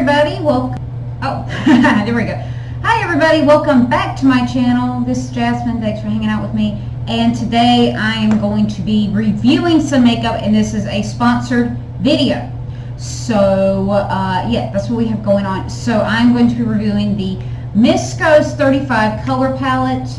Everybody, welcome. Oh, there we go. Hi everybody, welcome back to my channel. This is Jasmine. Thanks for hanging out with me. And today I am going to be reviewing some makeup, and this is a sponsored video. So yeah, that's what we have going on. So I'm going to be reviewing the Miskos 35 color palette.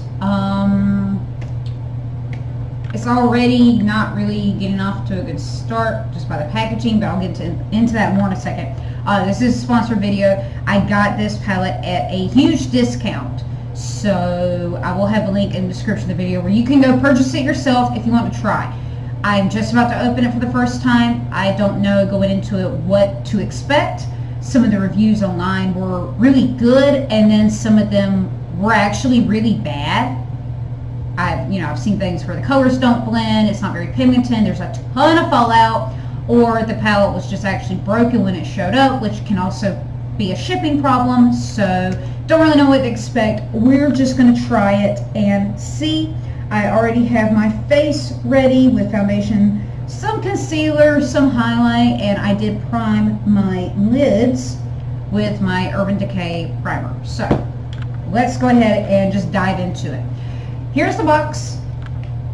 It's already not really getting off to a good start just by the packaging, but I'll get into that more in a second. This is a sponsored video. I got this palette at a huge discount, so I will have a link in the description of the video where you can go purchase it yourself if you want to try. I'm just about to open it for the first time. I don't know going into it what to expect. Some of the reviews online were really good, and then some of them were actually really bad. I've seen things where the colors don't blend, it's not very pigmented, there's a ton of fallout, or the palette was just actually broken when it showed up, which can also be a shipping problem. So don't really know what to expect. We're just going to try it and see. I already have my face ready with foundation, some concealer, some highlight, and I did prime my lids with my Urban Decay primer. So let's go ahead and just dive into it. Here's the box.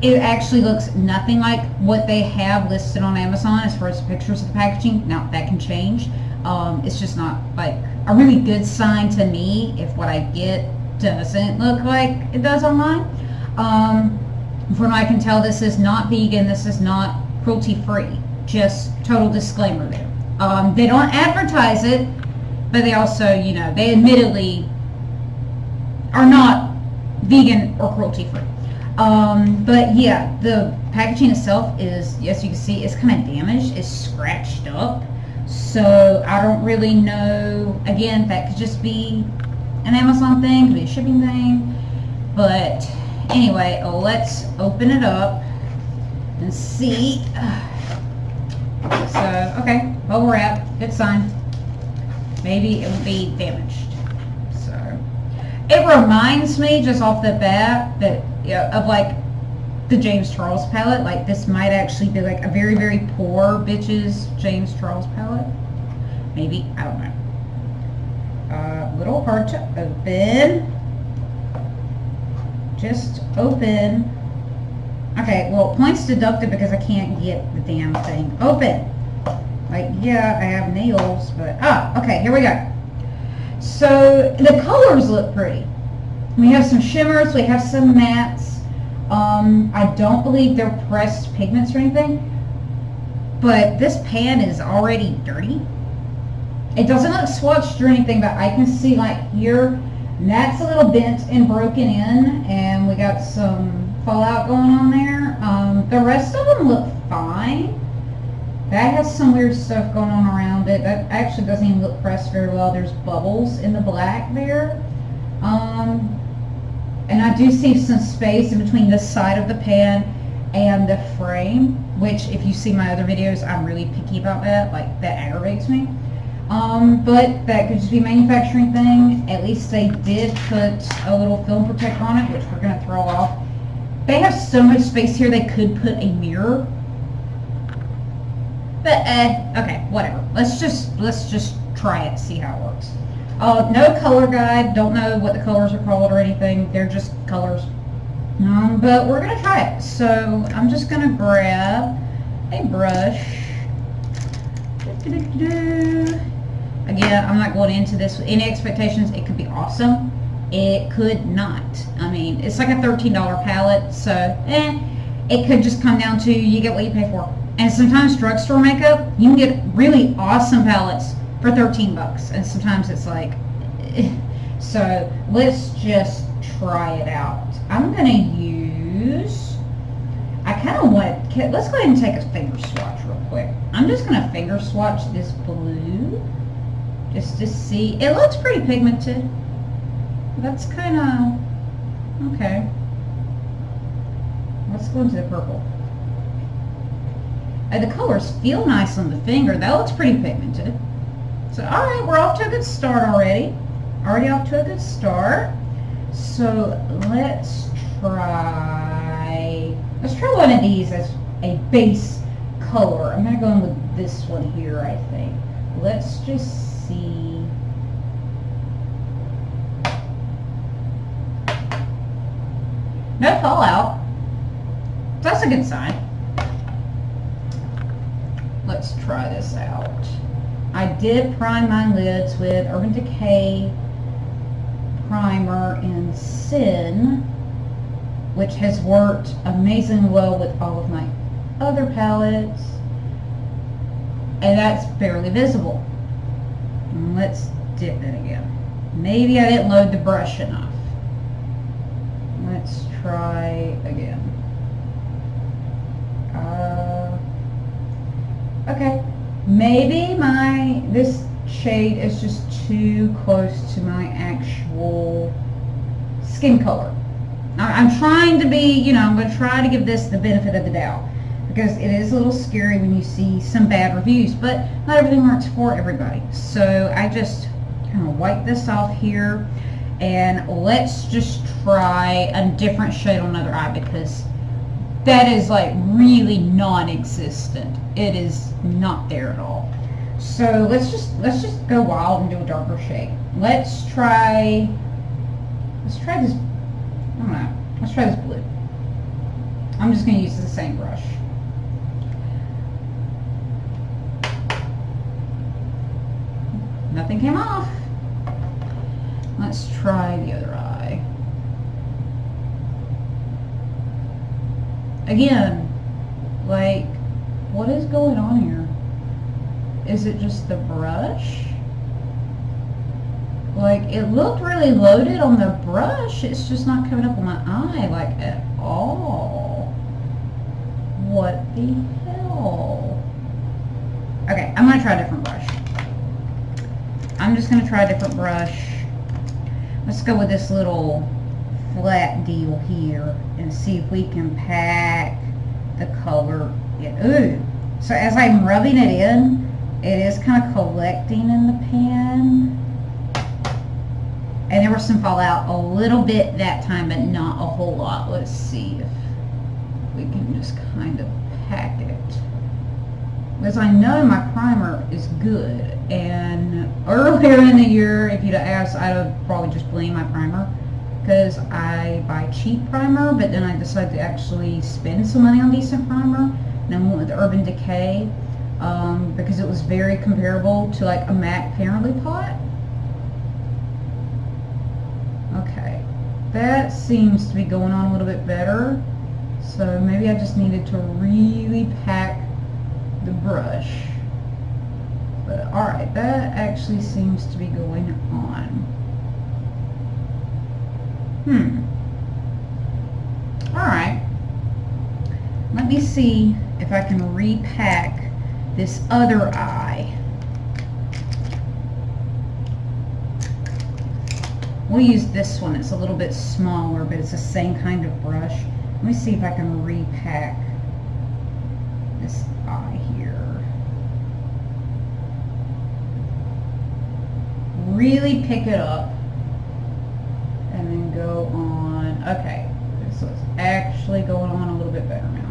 It actually looks nothing like what they have listed on Amazon as far as pictures of the packaging. Now, that can change. It's just not like a really good sign to me if what I get doesn't look like it does online. From what I can tell, this is not vegan. This is not cruelty-free. Just total disclaimer there. They don't advertise it, but they also, they admittedly are not vegan or cruelty-free. But yeah, the packaging itself is, as you can see, it's kind of damaged. It's scratched up. So I don't really know. Again, that could just be an Amazon thing, could be a shipping thing. But anyway, let's open it up and see. So, okay, bubble wrap, good sign. Maybe it will be damaged. It reminds me just off the bat that of like the James Charles palette. Like this might actually be like a very, very poor bitches James Charles palette. Maybe, I don't know. A little hard to open. Just open. Okay, well, points deducted because I can't get the damn thing open. Like, yeah, I have nails, but okay, here we go. So the colors look pretty. We have some shimmers, we have some mattes. I don't believe they're pressed pigments or anything, but this pan is already dirty. It doesn't look swatched or anything, but I can see like here, that's a little bent and broken in, and we got some fallout going on there. The rest of them look fine. That has some weird stuff going on around it. That actually doesn't even look pressed very well. There's bubbles in the black there. And I do see some space in between this side of the pan and the frame, which if you see my other videos, I'm really picky about that. Like, that aggravates me. But that could just be a manufacturing thing. At least they did put a little film protector on it, which we're going to throw off. They have so much space here, they could put a mirror. But okay, whatever. Let's just try it, see how it works. No color guide. Don't know what the colors are called or anything. They're just colors. But we're gonna try it. So I'm just gonna grab a brush. Again, I'm not going into this with any expectations. It could be awesome. It could not. I mean, it's like a $13 palette, so it could just come down to you get what you pay for. And sometimes drugstore makeup, you can get really awesome palettes for 13 bucks. And sometimes it's like, so let's just try it out. I'm going to use, I kind of want, let's go ahead and take a finger swatch real quick. I'm just going to finger swatch this blue just to see. It looks pretty pigmented. That's kind of, okay. Let's go into the purple. The colors feel nice on the finger. That looks pretty pigmented. So, alright, we're off to a good start already. Already off to a good start. So, let's try one of these as a base color. I'm going to go in with this one here, I think. Let's just see. No fallout. That's a good sign. Let's try this out. I did prime my lids with Urban Decay primer in Sin, which has worked amazingly well with all of my other palettes, and that's barely visible. Let's dip it again. Maybe I didn't load the brush enough. Let's try again. Okay, maybe this shade is just too close to my actual skin color. I'm trying to be, I'm going to try to give this the benefit of the doubt, because it is a little scary when you see some bad reviews, but not everything works for everybody. So I just kind of wipe this off here, and let's just try a different shade on another eye, because that is like really non-existent. It is not there at all. So let's just go wild and do a darker shade. Let's try this, I don't know, let's try this blue. I'm just going to use the same brush. Nothing came off. Let's try the other eye. Again, like, what is going on here? Is it just the brush? Like, it looked really loaded on the brush. It's just not coming up on my eye, like, at all. What the hell? Okay, I'm going to try a different brush. I'm just going to try a different brush. Let's go with this little flat deal here and see if we can pack the color in. Ooh! So as I'm rubbing it in, it is kind of collecting in the pan. And there was some fallout a little bit that time, but not a whole lot. Let's see if we can just kind of pack it. Because I know my primer is good. And earlier in the year, if you'd have asked, I'd have probably just blamed my primer, because I buy cheap primer, but then I decided to actually spend some money on decent primer, and I went with Urban Decay because it was very comparable to like a MAC Painterly pot. Okay, that seems to be going on a little bit better, so maybe I just needed to really pack the brush. But alright, that actually seems to be going on. Alright. Let me see if I can repack this other eye. We'll use this one. It's a little bit smaller, but it's the same kind of brush. Let me see if I can repack this eye here. Really pick it up and then go on. Okay, so it's actually going on a little bit better now.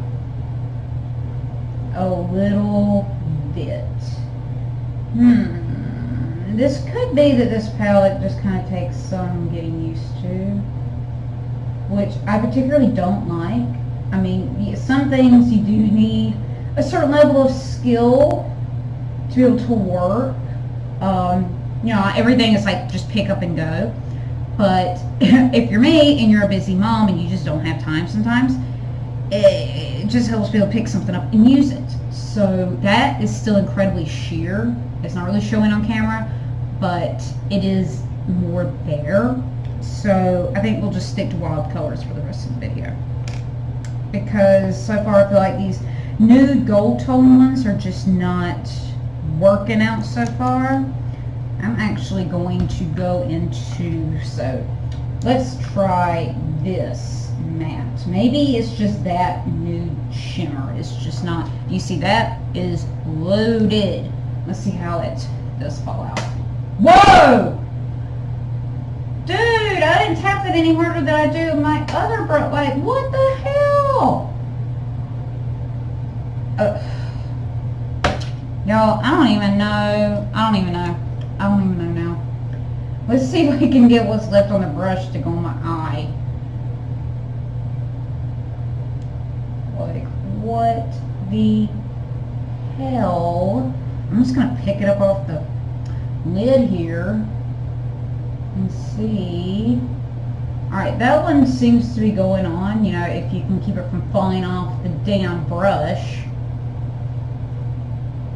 A little bit. This could be that this palette just kind of takes some getting used to, which I particularly don't like. I mean, some things you do need a certain level of skill to be able to work. Everything is like just pick up and go. But if you're me and you're a busy mom and you just don't have time sometimes, it just helps to be able to pick something up and use it. So that is still incredibly sheer. It's not really showing on camera, but it is more there. So I think we'll just stick to wild colors for the rest of the video, because so far I feel like these nude gold tone ones are just not working out so far. I'm actually going to go into, so let's try this matte. Maybe it's just that nude shimmer. It's just not, you see that is loaded. Let's see how it does fall out. Whoa! Dude, I didn't tap that any harder than I do with my other brush. Like, what the hell? Y'all, I don't even know now. Let's see if we can get what's left on the brush to go on my eye. what the hell. I'm just going to pick it up off the lid here and see. Alright, that one seems to be going on, you know, if you can keep it from falling off the damn brush.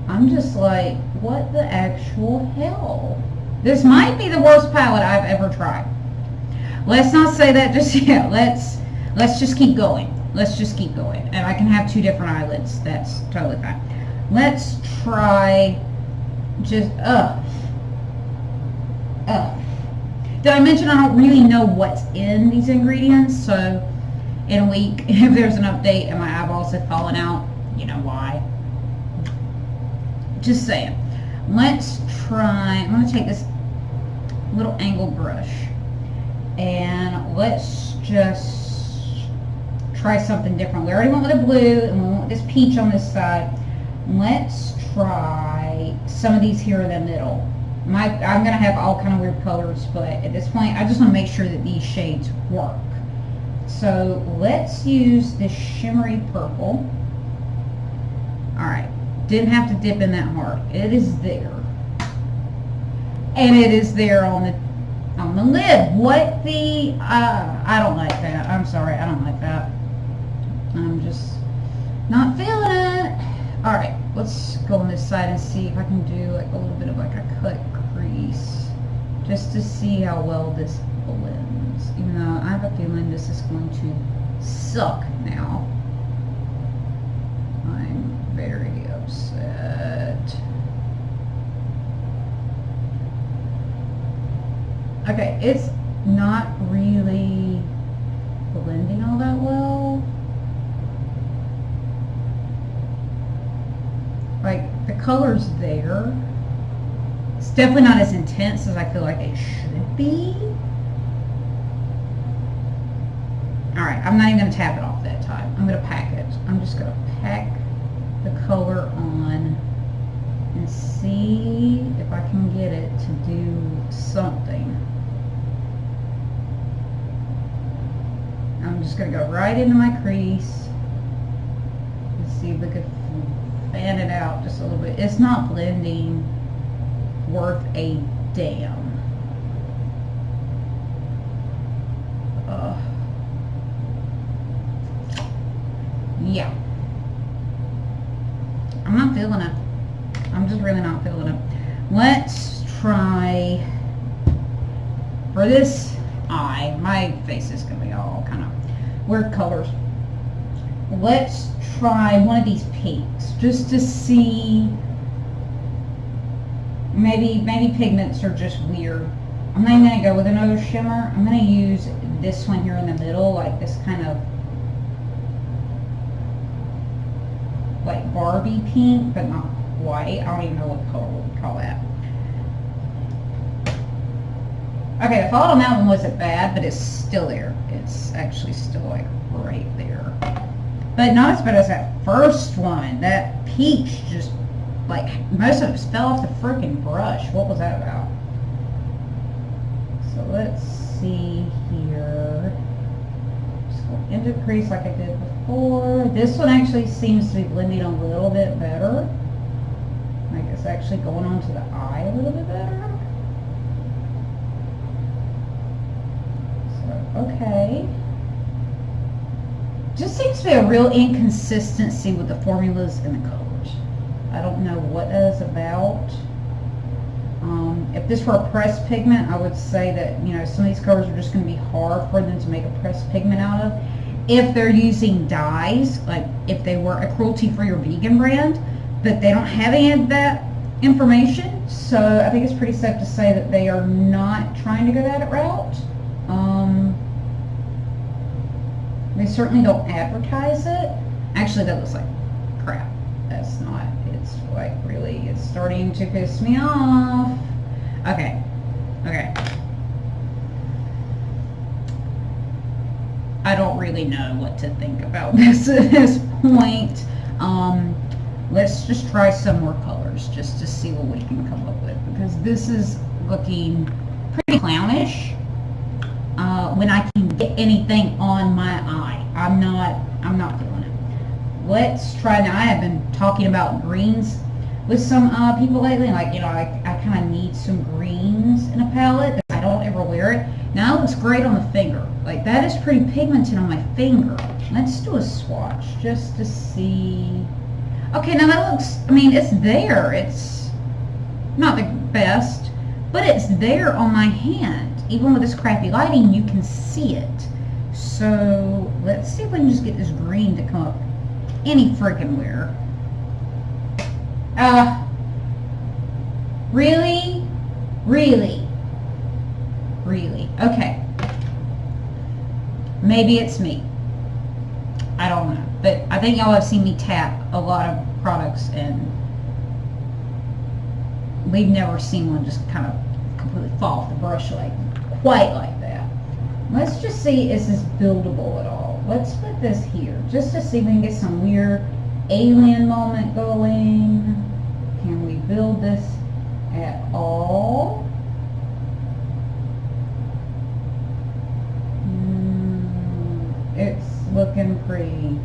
I'm just like, what the actual hell? This might be the worst palette I've ever tried. Let's not say that just yet. Let's just keep going. Let's just keep going. And I can have two different eyelids. That's totally fine. Let's try just, Did I mention I don't really know what's in these ingredients? So in a week, if there's an update and my eyeballs have fallen out, you know why. Just saying. Let's try, I'm going to take this little angle brush and let's just try something different. We already went with a blue and we want this peach on this side. Let's try some of these here in the middle. I'm going to have all kind of weird colors, but at this point I just want to make sure that these shades work. So let's use this shimmery purple. Alright, didn't have to dip in that hard. It is there. And it is there on the lid. What the, I don't like that. I'm sorry, I don't like that. I'm just not feeling it. Alright, let's go on this side and see if I can do like a little bit of like a cut crease. Just to see how well this blends. Even though I have a feeling this is going to suck now. I'm very upset. Okay, it's not really blending all that well. Like, the color's there. It's definitely not as intense as I feel like it should be. Alright, I'm not even going to tap it off that time. I'm going to pack it. I'm just going to pack the color on and see if I can get it to do something. I'm just going to go right into my crease and see if we can fan it out just a little bit. It's not blending worth a damn. Yeah. I'm not feeling it. I'm just really not feeling it. Let's try for this eye. My face is going to be all kind of weird colors. Let's try one of these pinks just to see. Maybe pigments are just weird. I'm not even going to go with another shimmer. I'm going to use this one here in the middle, like this kind of like Barbie pink, but not white. I don't even know what color we call that. Okay, the fallout on that one wasn't bad, but it's still there. It's actually still like right there. But not as bad as that first one. That peach just, like, most of it just fell off the freaking brush. What was that about? So let's see here. Just go into the crease like I did before. This one actually seems to be blending a little bit better. Like it's actually going onto the eye a little bit better. So, okay. Just seems to be a real inconsistency with the formulas and the colors. I don't know what that is about. If this were a pressed pigment, I would say that, you know, some of these colors are just going to be hard for them to make a pressed pigment out of. If they're using dyes, like if they were a cruelty-free or vegan brand, but they don't have any of that information, so I think it's pretty safe to say that they are not trying to go that route. They certainly don't advertise it. Actually, that looks like crap. That's not, it's like really, it's starting to piss me off. Okay. I don't really know what to think about this at this point. Let's just try some more colors just to see what we can come up with, because this is looking pretty clownish. When I can get anything on my eye, I'm not feeling it. let's try. Now, I have been talking about greens with some people lately. Like, you know, I kind of need some greens in a palette. I don't ever wear it. Now it looks great on the finger. Like, that is pretty pigmented on my finger. Let's do a swatch just to see. Okay, now that looks, I mean, it's there. It's not the best, but it's there on my hand. Even with this crappy lighting, you can see it. So let's see if we can just get this green to come up any freaking where. Really? Really? Really? Okay. Maybe it's me. I don't know. But I think y'all have seen me tap a lot of products, and we've never seen one just kind of completely fall off the brush quite like that. Let's just see, is this buildable at all? Let's put this here just to see if we can get some weird alien moment going. Can we build this at all? It's looking pretty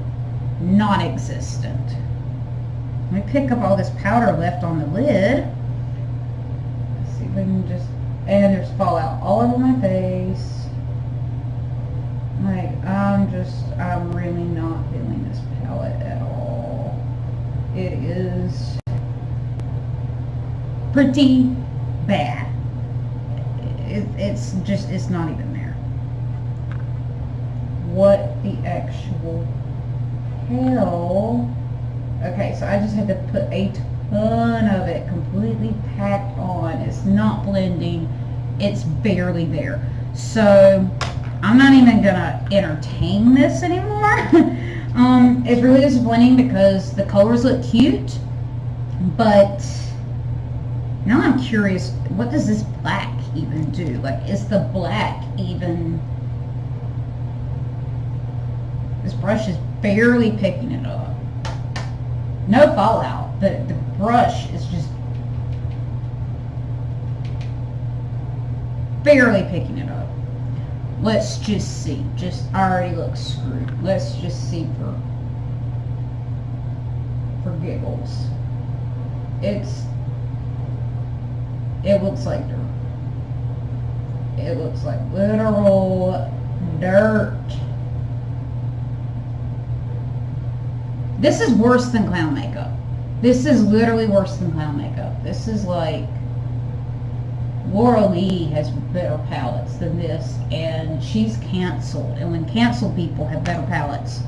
non-existent. Let me pick up all this powder left on the lid. Let's see if we can just, and there's fallout all over my face. Like, I'm really not feeling this palette at all. It is pretty bad. It's just, it's not even there. What the actual hell? Okay, so I just had to put a ton of it completely packed on. It's not blending. It's barely there. So I'm not even gonna entertain this anymore. It's really disappointing because the colors look cute, but now I'm curious, what does this black even do? Like, is the black even... This brush is barely picking it up. No fallout, but the brush is just barely picking it up. Let's just see. Just already looks screwed. Let's just see for giggles. It looks like dirt. It looks like literal dirt. This is worse than clown makeup. This is literally worse than clown makeup. This is like, Laura Lee has better palettes than this, and she's canceled. And when canceled people have better palettes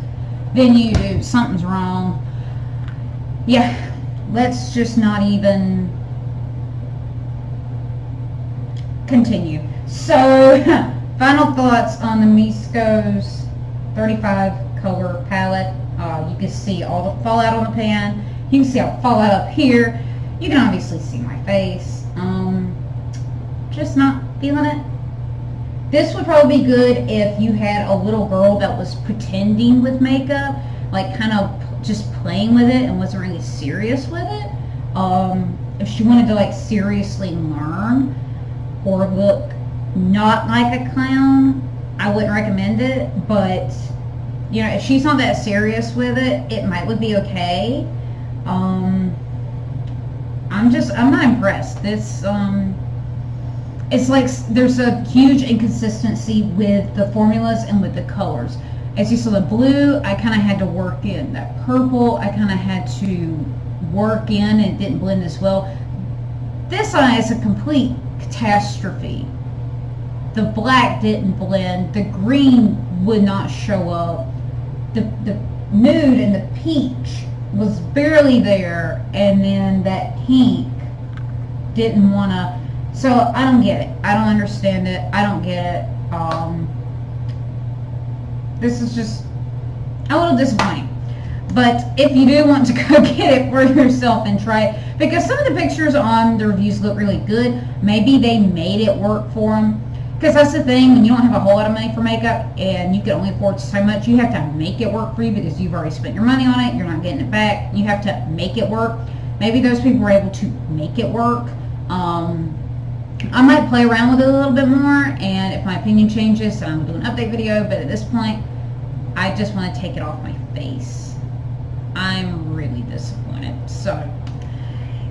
than you do, something's wrong. Yeah, let's just not even continue. So, final thoughts on the Miskos 35 color palette. You can see all the fallout on the pan. You can see all the fallout up here. You can obviously see my face. Just not feeling it. This would probably be good if you had a little girl that was pretending with makeup, like kind of just playing with it and wasn't really serious with it. If she wanted to like seriously learn or look not like a clown, I wouldn't recommend it. But you know, if she's not that serious with it, it might would be okay. I'm not impressed. This, it's like there's a huge inconsistency with the formulas and with the colors. As you saw, the blue, I kind of had to work in. That purple, I kind of had to work in, and it didn't blend as well. This eye is a complete catastrophe. The black didn't blend. The green would not show up. The nude and the peach was barely there, and then that pink didn't want to. So I don't get it. I don't understand it. I don't get it. This is just a little disappointing. But if you do want to go get it for yourself and try it, because some of the pictures on the reviews look really good, maybe they made it work for them. Because that's the thing, when you don't have a whole lot of money for makeup and you can only afford so much, you have to make it work for you because you've already spent your money on it, you're not getting it back, you have to make it work. Maybe those people were able to make it work. I might play around with it a little bit more, and if my opinion changes, I'm going to do an update video, but at this point, I just want to take it off my face. I'm really disappointed. So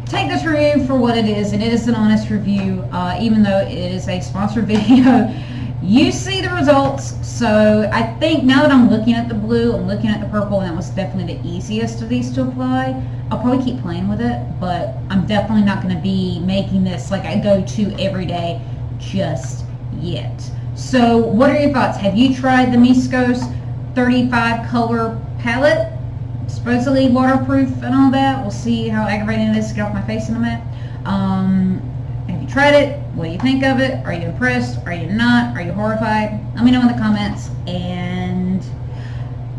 take this review for what it is, and it is an honest review, even though it is a sponsored video. You see the results, so I think now that I'm looking at the blue, I'm looking at the purple, and that was definitely the easiest of these to apply. I'll probably keep playing with it, but I'm definitely not going to be making this like I go to every day just yet. So what are your thoughts? Have you tried the Miskos 35 color palette? Supposedly waterproof and all that. We'll see how aggravating it is to get off my face in a minute. Have you tried it? What do you think of it? Are you impressed? Are you not? Are you horrified? Let me know in the comments. And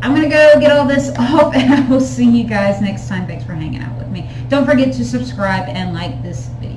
I'm going to go get all this off, and I will see you guys next time. Thanks for hanging out with me. Don't forget to subscribe and like this video.